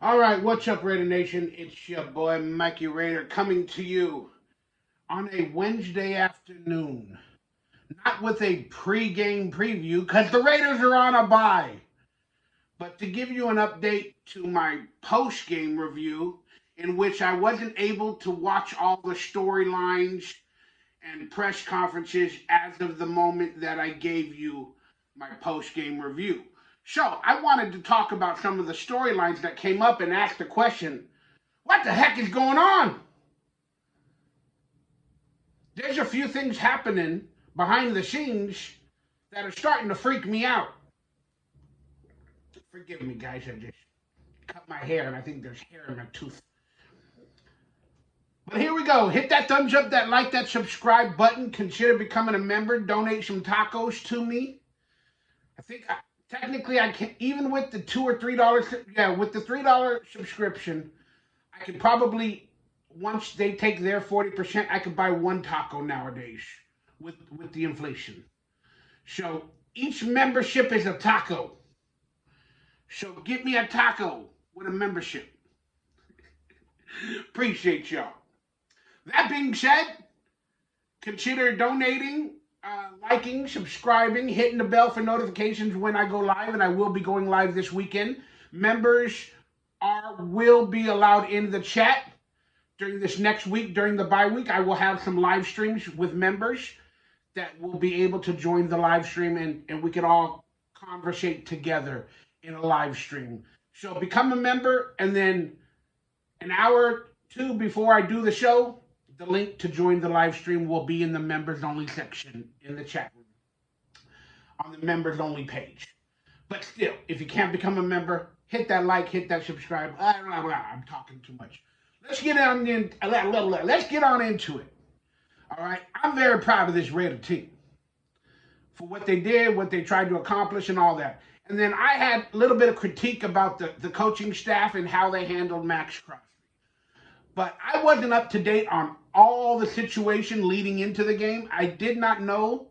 All right, what's up, Raider Nation? It's your boy Mikey Raider coming to you on a Wednesday afternoon, not with a pre-game preview because the Raiders are on a bye, but to give you an update to my post-game review in which I wasn't able to watch all the storylines and press conferences as of the moment that I gave you my post-game review. So I wanted to talk about some of the storylines that came up and ask the question, what the heck is going on? There's a few things happening behind the scenes that are starting to freak me out. Forgive me, guys, I just cut my hair and I think there's hair in my tooth. But here we go. Hit that thumbs up, that like, that subscribe button. Consider becoming a member. Donate some tacos to me. I think technically I can, even with the $2 or $3, with the $3 subscription, I could probably, once they take their 40%, I could buy one taco nowadays with the inflation. So each membership is a taco. So get me a taco with a membership. Appreciate y'all. That being said, consider donating, liking, subscribing, hitting the bell for notifications when I go live, and I will be going live this weekend. Members will be allowed in the chat during this next week, during the bye week. I will have some live streams with members that will be able to join the live stream, and we can all conversate together in a live stream. So become a member, and then an hour or two before I do the show, the link to join the live stream will be in the members only section in the chat room on the members only page. But still, if you can't become a member, hit that like, hit that subscribe. I'm talking too much. Let's get on into it. All right, I'm very proud of this Raider team for what they did, what they tried to accomplish, and all that. And then I had a little bit of critique about the coaching staff and how they handled Maxx Crosby. But I wasn't up to date on all the situation leading into the game. I did not know,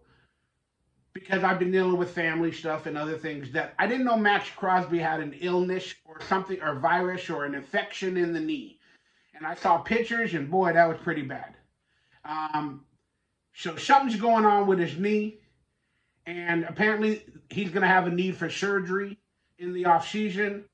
because I've been dealing with family stuff and other things, that I didn't know Maxx Crosby had an illness or something, or virus or an infection in the knee. And I saw pictures, and boy, that was pretty bad. So something's going on with his knee, and apparently he's going to have a need for surgery in the off season.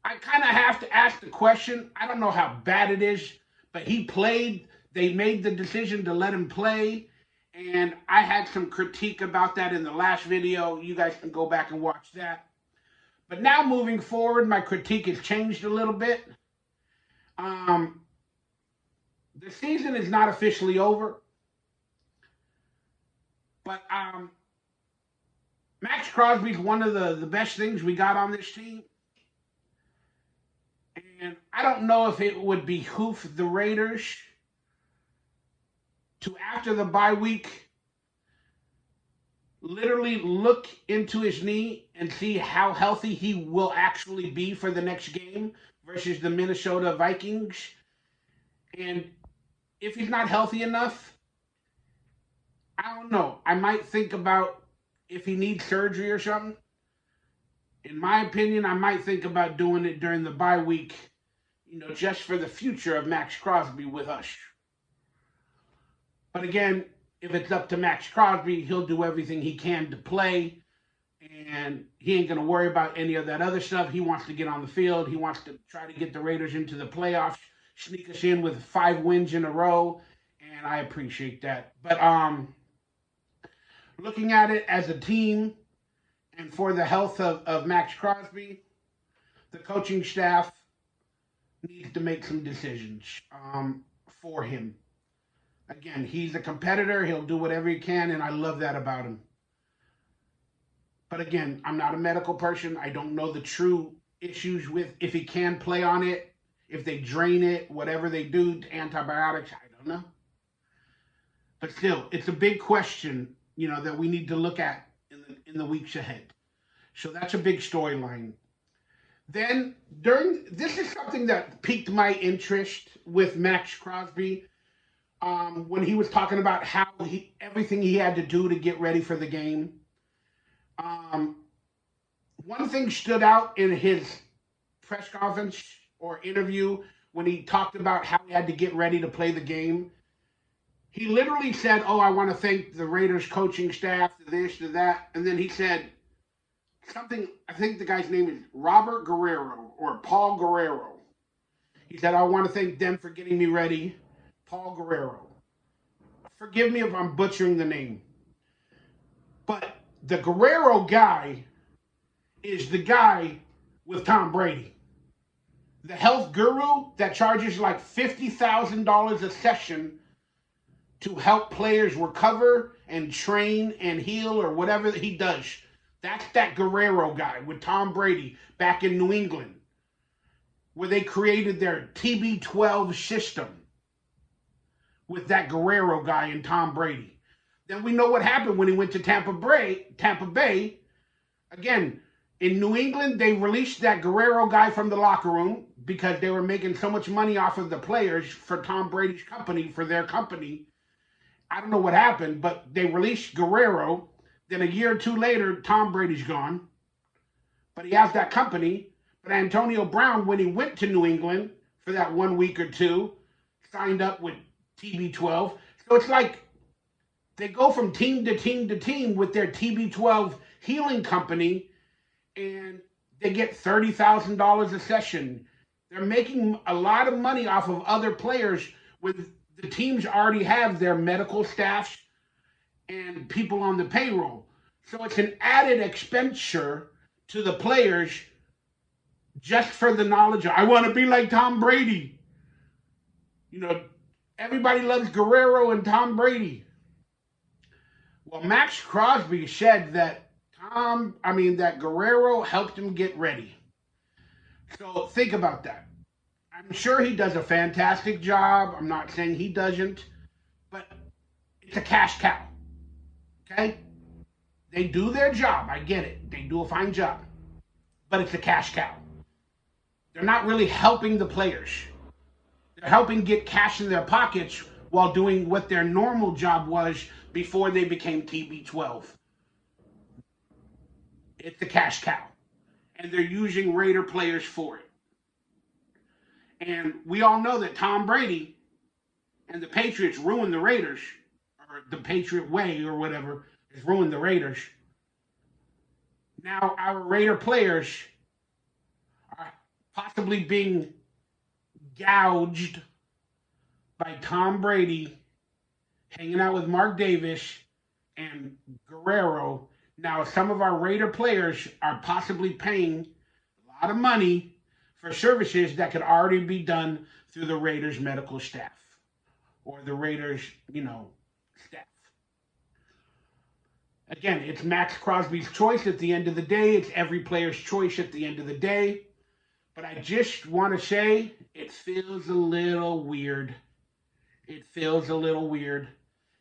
I kind of have to ask the question. I don't know how bad it is, but he played. They made the decision to let him play, and I had some critique about that in the last video. You guys can go back and watch that. But now moving forward, my critique has changed a little bit. The season is not officially over, but Maxx Crosby is one of the best things we got on this team. And I don't know if it would behoove the Raiders to, after the bye week, literally look into his knee and see how healthy he will actually be for the next game versus the Minnesota Vikings. And if he's not healthy enough, I don't know. I might think about if he needs surgery or something. In my opinion, I might think about doing it during the bye week, just for the future of Maxx Crosby with us. But again, if it's up to Maxx Crosby, he'll do everything he can to play, and he ain't going to worry about any of that other stuff. He wants to get on the field. He wants to try to get the Raiders into the playoffs, sneak us in with 5 wins in a row, and I appreciate that. But looking at it as a team and for the health of Maxx Crosby, the coaching staff needs to make some decisions for him. Again, he's a competitor. He'll do whatever he can, and I love that about him. But again, I'm not a medical person. I don't know the true issues with if he can play on it, if they drain it, whatever they do, antibiotics, I don't know. But still, it's a big question, that we need to look at in the weeks ahead. So that's a big storyline. Then this is something that piqued my interest with Maxx Crosby. When he was talking about how everything he had to do to get ready for the game. Um, One thing stood out in his press conference or interview when he talked about how he had to get ready to play the game. He literally said, "Oh, I want to thank the Raiders coaching staff, to this, to that," and then he said something. I think the guy's name is Robert Guerrero or Paul Guerrero. He said, "I want to thank them for getting me ready." Paul Guerrero. Forgive me if I'm butchering the name, but the Guerrero guy is the guy with Tom Brady, the health guru that charges like $50,000 a session to help players recover and train and heal or whatever he does. That's that Guerrero guy with Tom Brady back in New England, where they created their TB12 system with that Guerrero guy and Tom Brady. Then we know what happened when he went to Tampa Bay. Again, in New England, they released that Guerrero guy from the locker room because they were making so much money off of the players for Tom Brady's company, for their company. I don't know what happened, but they released Guerrero. Then a year or two later, Tom Brady's gone. But he has that company. But Antonio Brown, when he went to New England for that 1 week or two, signed up with TB12. So it's like they go from team to team to team with their TB12 healing company, and they get $30,000 a session. They're making a lot of money off of other players when the teams already have their medical staffs and people on the payroll. So it's an added expenditure to the players just for the knowledge of, I want to be like Tom Brady. You know, everybody loves Guerrero and Tom Brady. Well, Maxx Crosby said that that Guerrero helped him get ready. So think about that. I'm sure he does a fantastic job. I'm not saying he doesn't, but it's a cash cow. Okay? They do their job. I get it. They do a fine job. But it's a cash cow. They're not really helping the players. They're helping get cash in their pockets while doing what their normal job was before they became TB12. It's a cash cow. And they're using Raider players for it. And we all know that Tom Brady and the Patriots ruined the Raiders, or the Patriot way or whatever, has ruined the Raiders. Now our Raider players are possibly being gouged by Tom Brady hanging out with Mark Davis and Guerrero. Now some of our Raider players are possibly paying a lot of money for services that could already be done through the Raiders medical staff or the Raiders, staff. Again, it's Maxx Crosby's choice at the end of the day. It's every player's choice at the end of the day. But I just want to say it feels a little weird. It feels a little weird.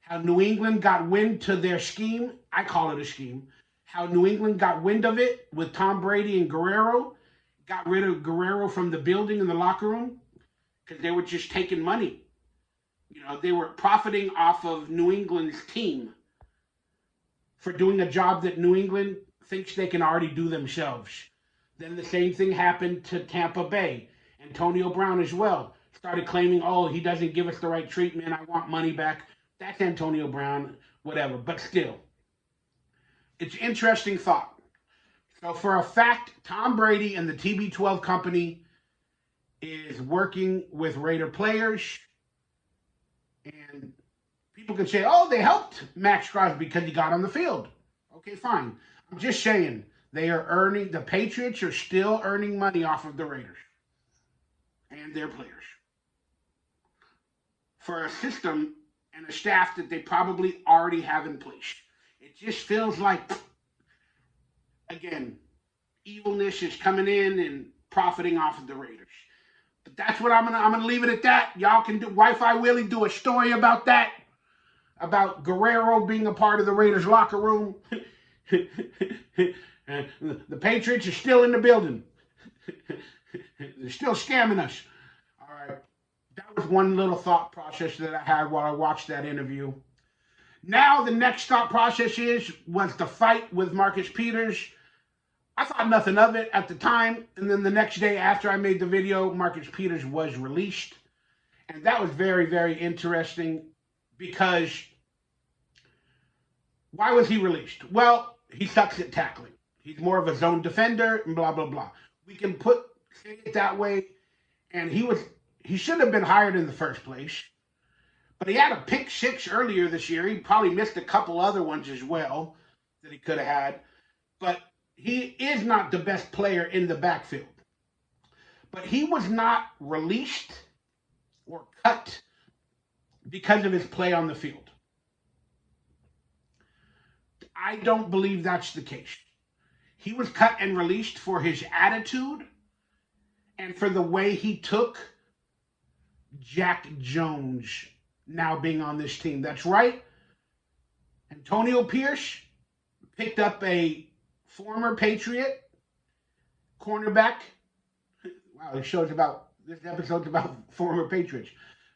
How New England got wind to their scheme. I call it a scheme. How New England got wind of it with Tom Brady and Guerrero. Got rid of Guerrero from the building in the locker room because they were just taking money. They were profiting off of New England's team for doing a job that New England thinks they can already do themselves. Then the same thing happened to Tampa Bay. Antonio Brown as well started claiming, oh, he doesn't give us the right treatment. I want money back. That's Antonio Brown, whatever. But still, it's interesting thought. So for a fact, Tom Brady and the TB12 company is working with Raider players. And people can say, oh, they helped Maxx Crosby because he got on the field. Okay, fine. I'm just saying the Patriots are still earning money off of the Raiders and their players for a system and a staff that they probably already have in place. It just feels like, again, evilness is coming in and profiting off of the Raiders. But that's what I'm gonna leave it at that. Y'all can do Wi-Fi Willie do a story about that, about Guerrero being a part of the Raiders locker room. The Patriots are still in the building. They're still scamming us. All right. That was one little thought process that I had while I watched that interview. Now the next thought process was the fight with Marcus Peters. I thought nothing of it at the time, and then the next day after I made the video, Marcus Peters was released. And that was very, very interesting because why was he released? Well, he sucks at tackling. He's more of a zone defender and blah, blah, blah. We can say it that way. And he should have been hired in the first place. But he had a pick 6 earlier this year. He probably missed a couple other ones as well that he could have had. But he is not the best player in the backfield. But he was not released or cut because of his play on the field. I don't believe that's the case. He was cut and released for his attitude and for the way he took Jack Jones now being on this team. That's right. Antonio Pierce picked up a former Patriot cornerback. Wow, this episode's about former Patriots.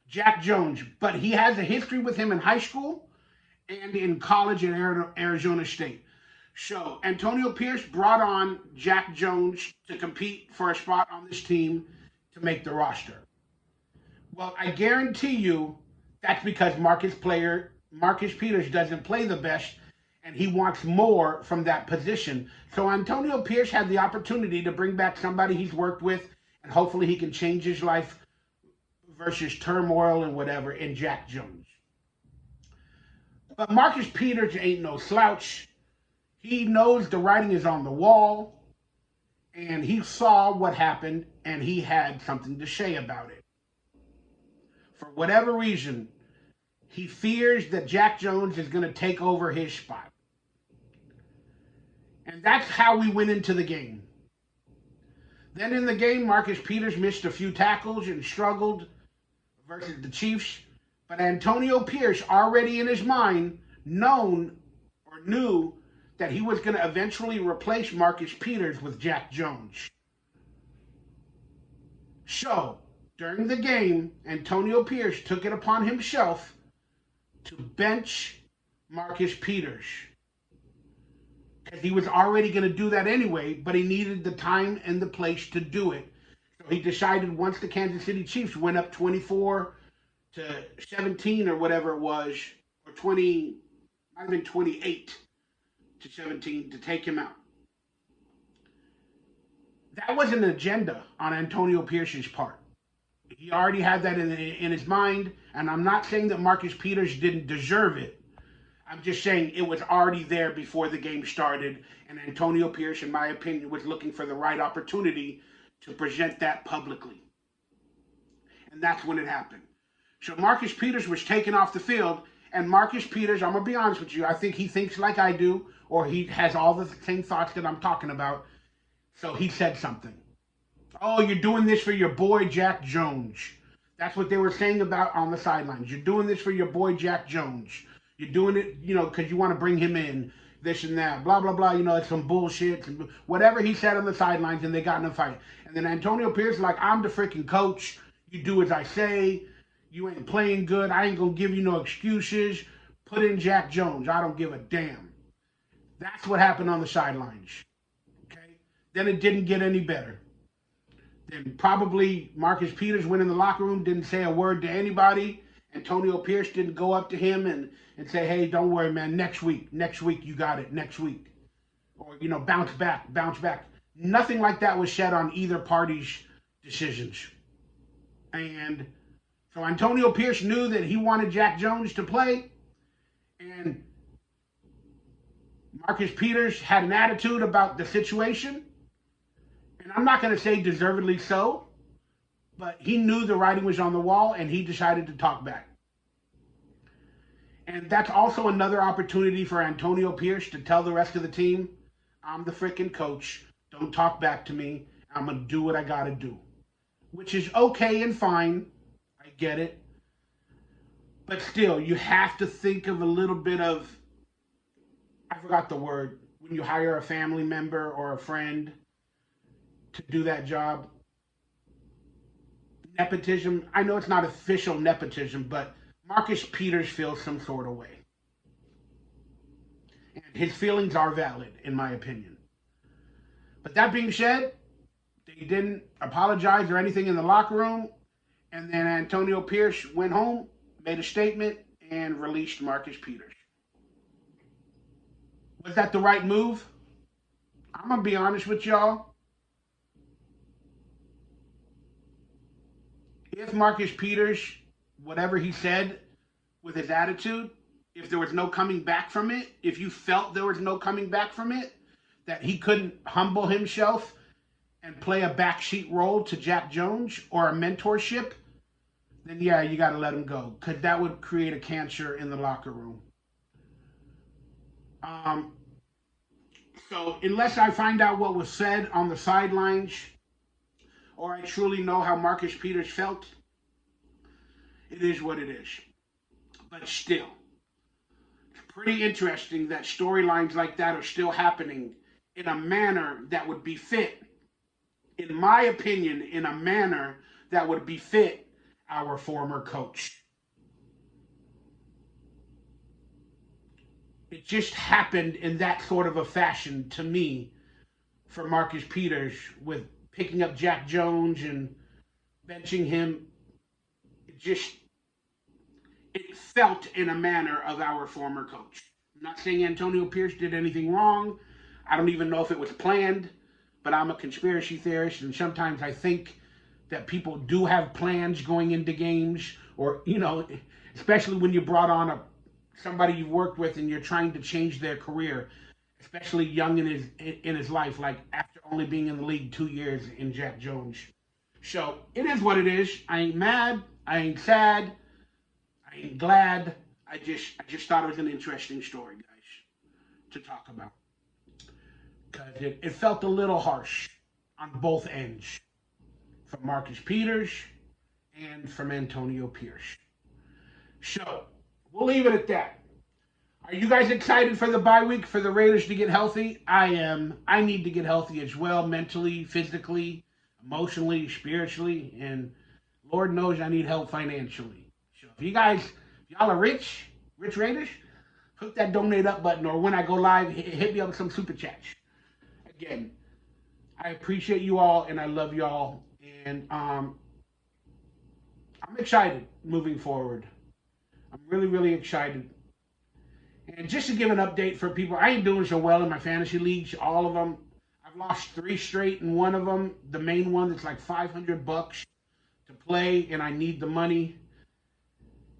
Jack Jones. But he has a history with him in high school and in college at Arizona State. So Antonio Pierce brought on Jack Jones to compete for a spot on this team to make the roster. Well, I guarantee you that's because Marcus Peters doesn't play the best, and he wants more from that position. So Antonio Pierce had the opportunity to bring back somebody he's worked with, and hopefully he can change his life versus turmoil and whatever in Jack Jones. But Marcus Peters ain't no slouch. He knows the writing is on the wall, and he saw what happened, and he had something to say about it. For whatever reason, he fears that Jack Jones is going to take over his spot. And that's how we went into the game. Then in the game, Marcus Peters missed a few tackles and struggled versus the Chiefs. But Antonio Pierce, already in his mind, knew that he was going to eventually replace Marcus Peters with Jack Jones. So, during the game, Antonio Pierce took it upon himself to bench Marcus Peters. Because he was already going to do that anyway, but he needed the time and the place to do it. So he decided once the Kansas City Chiefs went up 24-17 or whatever it was, or 20, might have been 28-17 to take him out. That was an agenda on Antonio Pierce's part. He already had that in his mind, and I'm not saying that Marcus Peters didn't deserve it. I'm just saying it was already there before the game started, and Antonio Pierce, in my opinion, was looking for the right opportunity to present that publicly. And that's when it happened. So Marcus Peters was taken off the field, and Marcus Peters, I'm going to be honest with you, I think he thinks like I do, or he has all the same thoughts that I'm talking about. So he said something. Oh, you're doing this for your boy Jack Jones. That's what they were saying about on the sidelines. You're doing this for your boy Jack Jones. You're doing it, because you want to bring him in, this and that, blah, blah, blah. It's some bullshit. Whatever he said on the sidelines, and they got in a fight. And then Antonio Pierce is like, I'm the freaking coach. You do as I say. You ain't playing good. I ain't going to give you no excuses. Put in Jack Jones. I don't give a damn. That's what happened on the sidelines. Okay? Then it didn't get any better. Then probably Marcus Peters went in the locker room, didn't say a word to anybody. Antonio Pierce didn't go up to him and say, hey, don't worry, man, next week you got it, next week. Or, bounce back. Nothing like that was said on either party's decisions. And so Antonio Pierce knew that he wanted Jack Jones to play, and Marcus Peters had an attitude about the situation, and I'm not going to say deservedly so, but he knew the writing was on the wall, and he decided to talk back. And that's also another opportunity for Antonio Pierce to tell the rest of the team, I'm the freaking coach. Don't talk back to me. I'm going to do what I got to do. Which is okay and fine. I get it. But still, you have to think of a little bit of, I forgot the word, when you hire a family member or a friend to do that job. Nepotism. I know it's not official nepotism, but Marcus Peters feels some sort of way. And his feelings are valid, in my opinion. But that being said, they didn't apologize or anything in the locker room. And then Antonio Pierce went home, made a statement, and released Marcus Peters. Was that the right move? I'm going to be honest with y'all. If Marcus Peters, whatever he said with his attitude, if there was no coming back from it, if you felt there was no coming back from it, that he couldn't humble himself and play a backseat role to Jack Jones or a mentorship, then yeah, you got to let him go, because that would create a cancer in the locker room. So unless I find out what was said on the sidelines, or I truly know how Marcus Peters felt, it is what it is. But still, it's pretty interesting that storylines like that are still happening in a manner that would befit, in my opinion, in a manner that would befit our former coach. It just happened in that sort of a fashion to me for Marcus Peters, with picking up Jack Jones and benching him. It felt in a manner of our former coach. I'm not saying Antonio Pierce did anything wrong. I don't even know if it was planned, but I'm a conspiracy theorist, and sometimes I think that people do have plans going into games, or, especially when you brought on somebody you've worked with and you're trying to change their career, especially young in his life, like after only being in the league 2 years in Jack Jones. So it is what it is. I ain't mad. I ain't sad. I ain't glad. I just thought it was an interesting story, guys, to talk about. Because it felt a little harsh on both ends, from Marcus Peters and from Antonio Pierce. So we'll leave it at that. Are you guys excited for the bye week, for the Raiders to get healthy? I am. I need to get healthy as well, mentally, physically, emotionally, spiritually, and Lord knows I need help financially. So if y'all are rich Raiders, click that donate up button, or when I go live, hit me up with some super chats. Again, I appreciate you all, and I love y'all, and I'm excited moving forward. I'm really, really excited. And just to give an update for people, I ain't doing so well in my fantasy leagues, all of them. I've lost 3 straight in one of them. The main one that's like $500 to play, and I need the money.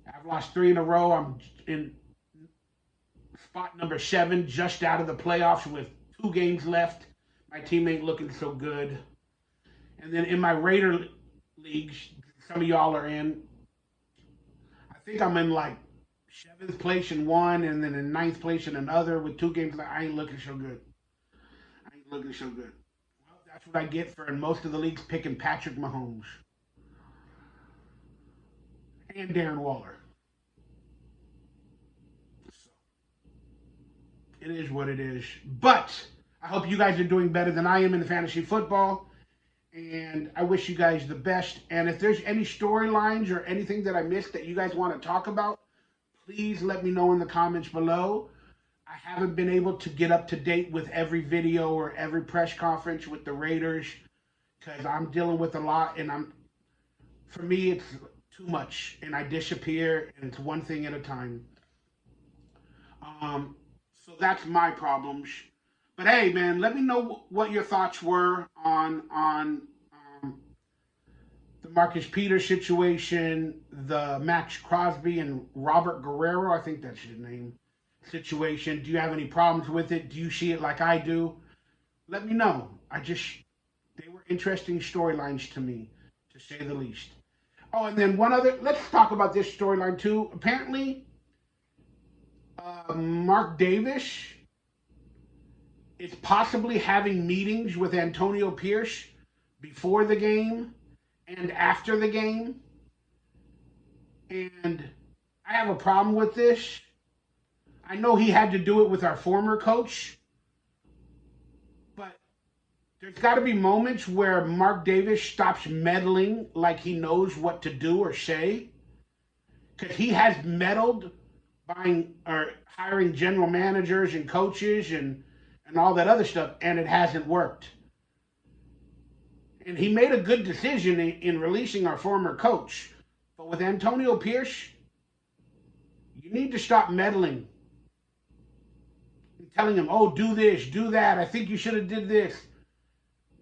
I've lost 3 in a row. I'm in spot number 7, just out of the playoffs with 2 games left. My team ain't looking so good. And then in my Raider leagues, some of y'all are in, I think I'm in like 7th place in one, and then in 9th place in another with 2 games left. I ain't looking so good. Well, that's what I get for, in most of the leagues, picking Patrick Mahomes and Darren Waller. So, it is what it is. But I hope you guys are doing better than I am in the fantasy football. And I wish you guys the best. And if there's any storylines or anything that I missed that you guys want to talk about, please let me know in the comments below. I haven't been able to get up to date with every video or every press conference with the Raiders, because I'm dealing with a lot, and for me, it's too much, and I disappear, and it's one thing at a time. So that's my problems. But hey, man, let me know what your thoughts were on the Marcus Peters situation, the Maxx Crosby and Robert Guerrero, I think that's his name, situation. Do you have any problems with it? Do you see it like I do? Let me know. They were interesting storylines to me, to say the least. Oh, and then let's talk about this storyline too. Apparently, Mark Davis is possibly having meetings with Antonio Pierce before the game and after the game. And I have a problem with this. I know he had to do it with our former coach, but there's got to be moments where Mark Davis stops meddling like he knows what to do or say, because he has meddled buying or hiring general managers and coaches and all that other stuff, and it hasn't worked. And he made a good decision in releasing our former coach. But with Antonio Pierce, you need to stop meddling and telling him, oh, do this, do that. I think you should have did this.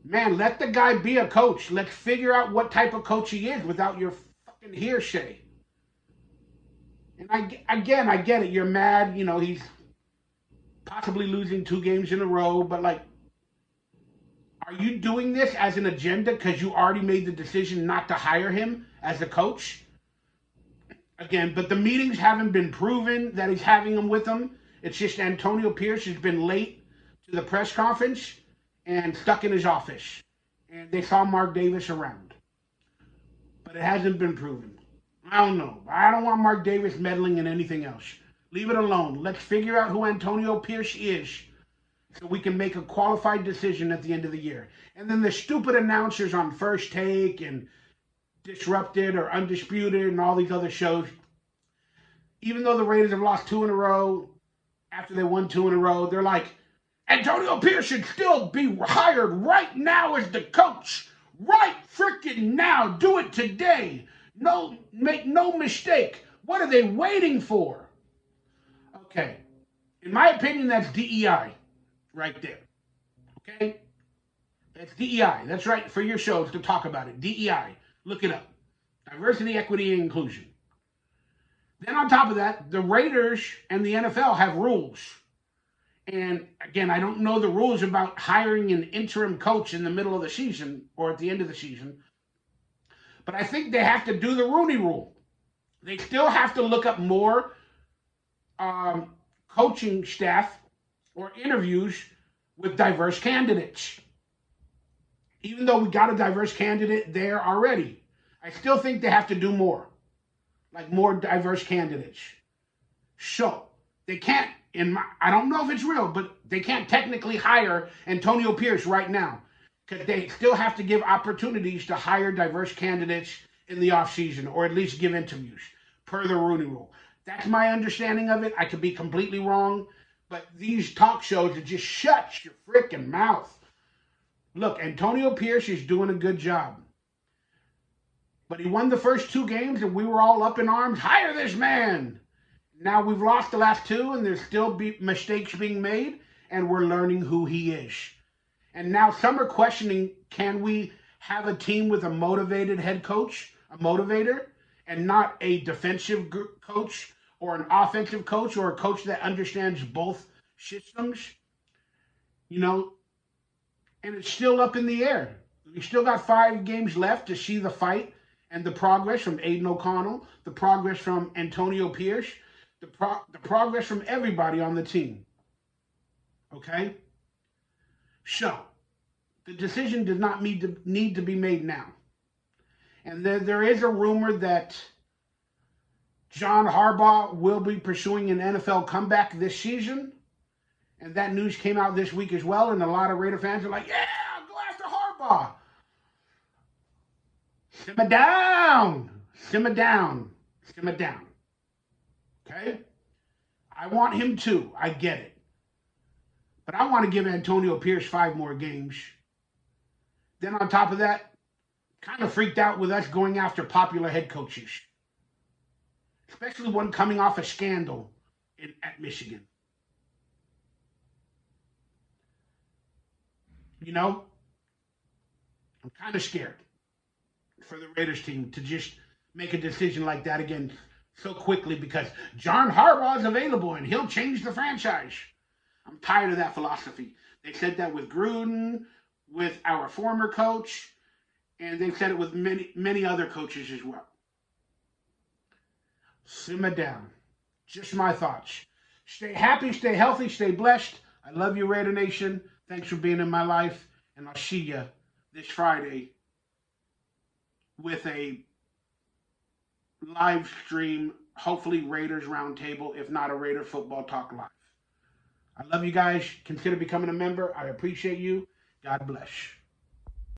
Man, let the guy be a coach. Let's figure out what type of coach he is without your fucking hearsay. And I get it. You're mad. You know, he's possibly losing 2 games in a row. But, like, are you doing this as an agenda because you already made the decision not to hire him as a coach? Again, but the meetings haven't been proven that he's having them with him. It's just Antonio Pierce has been late to the press conference and stuck in his office. And they saw Mark Davis around. But it hasn't been proven. I don't know. I don't want Mark Davis meddling in anything else. Leave it alone. Let's figure out who Antonio Pierce is so we can make a qualified decision at the end of the year. And then the stupid announcers on First Take and Disrupted or Undisputed and all these other shows, even though the Raiders have lost 2 in a row, after they won 2 in a row, they're like, Antonio Pierce should still be hired right now as the coach. Right freaking now. Do it today. No, make no mistake. What are they waiting for? Okay. In my opinion, that's DEI right there. Okay? That's DEI. That's right for your shows to talk about it. DEI. Look it up. Diversity, equity, and inclusion. Then on top of that, the Raiders and the NFL have rules. And again, I don't know the rules about hiring an interim coach in the middle of the season or at the end of the season. But I think they have to do the Rooney Rule. They still have to look up more coaching staff or interviews with diverse candidates. Even though we got a diverse candidate there already, I still think they have to do more. Like more diverse candidates. So, they can't, I don't know if it's real, but they can't technically hire Antonio Pierce right now. Because they still have to give opportunities to hire diverse candidates in the offseason, or at least give interviews, per the Rooney Rule. That's my understanding of it. I could be completely wrong, but these talk shows that just shut your freaking mouth. Look, Antonio Pierce is doing a good job. But he won the first 2 games, and we were all up in arms. Hire this man! Now we've lost the last 2, and there's still mistakes being made, and we're learning who he is. And now some are questioning, can we have a team with a motivated head coach, a motivator, and not a defensive coach or an offensive coach or a coach that understands both systems? You know, and it's still up in the air. We still got 5 games left to see the fight and the progress from Aiden O'Connell, the progress from Antonio Pierce, the progress from everybody on the team. Okay? So, the decision does not need to be made now. And there is a rumor that John Harbaugh will be pursuing an NFL comeback this season. And that news came out this week as well. And a lot of Raider fans are like, yeah, go after Harbaugh. Simmer down. Simmer down. Simmer down. Okay? I want him too. I get it. But I want to give Antonio Pierce 5 more games. Then on top of that, kind of freaked out with us going after popular head coaches. Especially one coming off a scandal at Michigan. You know, I'm kind of scared for the Raiders team to just make a decision like that again so quickly because John Harbaugh is available and he'll change the franchise. I'm tired of that philosophy. They said that with Gruden, with our former coach, and they've said it with many other coaches as well. Simmer down. Just my thoughts. Stay happy, stay healthy, stay blessed. I love you, Raider Nation. Thanks for being in my life, and I'll see you this Friday with a live stream, hopefully Raiders Roundtable, if not a Raider Football Talk Live. I love you guys. Consider becoming a member. I appreciate you. God bless.